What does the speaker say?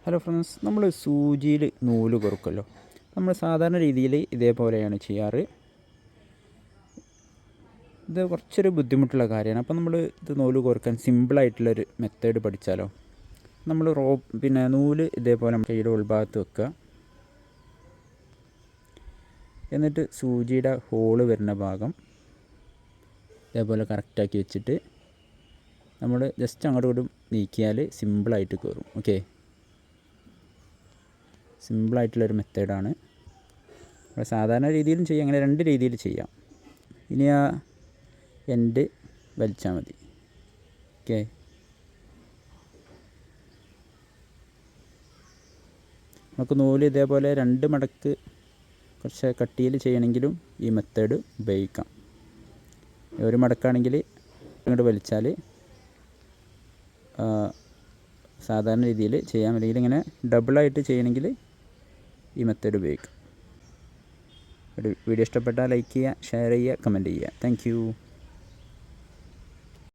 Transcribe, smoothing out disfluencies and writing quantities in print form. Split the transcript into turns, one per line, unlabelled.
Hello friends, നമ്മൾ സൂചിയിൽ നൂല് കോർക്കുമല്ലോ. നമ്മൾ സാധാരണ രീതിയിൽ ഇതേപോലെയാണ് ചെയ്യാറ്. ഇത് കുറച്ചൊരു ബുദ്ധിമുട്ടുള്ള കാര്യമാണ്. അപ്പോൾ നമ്മൾ ഇത് നൂല് കോർക്കാൻ സിമ്പിളായിട്ടുള്ളൊരു മെത്തേഡ് പഠിച്ചാലോ. നമ്മൾ നൂല് ഇതേപോലെ കയ്യുടെ ഉൾഭാഗത്ത് വെക്കുക. എന്നിട്ട് സൂചിയുടെ ഹോള് വരുന്ന ഭാഗം ഇതേപോലെ കറക്റ്റാക്കി വെച്ചിട്ട് നമ്മൾ ജസ്റ്റ് അങ്ങോട്ടും ഇങ്ങോട്ടും നീക്കിയാൽ സിമ്പിളായിട്ട് കയറും. ഓക്കെ, സിമ്പിളായിട്ടുള്ളൊരു മെത്തേഡാണ്. സാധാരണ രീതിയിലും ചെയ്യാം, അങ്ങനെ രണ്ട് രീതിയിൽ ചെയ്യാം. ഇനി ആ എൻഡ് വലിച്ചാൽ മതി. ഓക്കെ, നമുക്ക് നൂല് ഇതേപോലെ രണ്ട് മടക്ക് കുറച്ച് കട്ടിയിൽ ചെയ്യണമെങ്കിലും ഈ മെത്തേഡ് ഉപയോഗിക്കാം. ഒരു മടക്കാണെങ്കിൽ ഇങ്ങോട്ട് വലിച്ചാൽ സാധാരണ രീതിയിൽ ചെയ്യാം. അല്ലെങ്കിൽ ഇങ്ങനെ ഡബിളായിട്ട് ചെയ്യണമെങ്കിൽ ഈ മെത്തേഡ് ഉപയോഗിക്കാം. വീഡിയോ ഇഷ്ടപ്പെട്ടാൽ ലൈക്ക് ചെയ്യുക, ഷെയർ ചെയ്യുക, കമൻറ്റ് ചെയ്യുക. താങ്ക്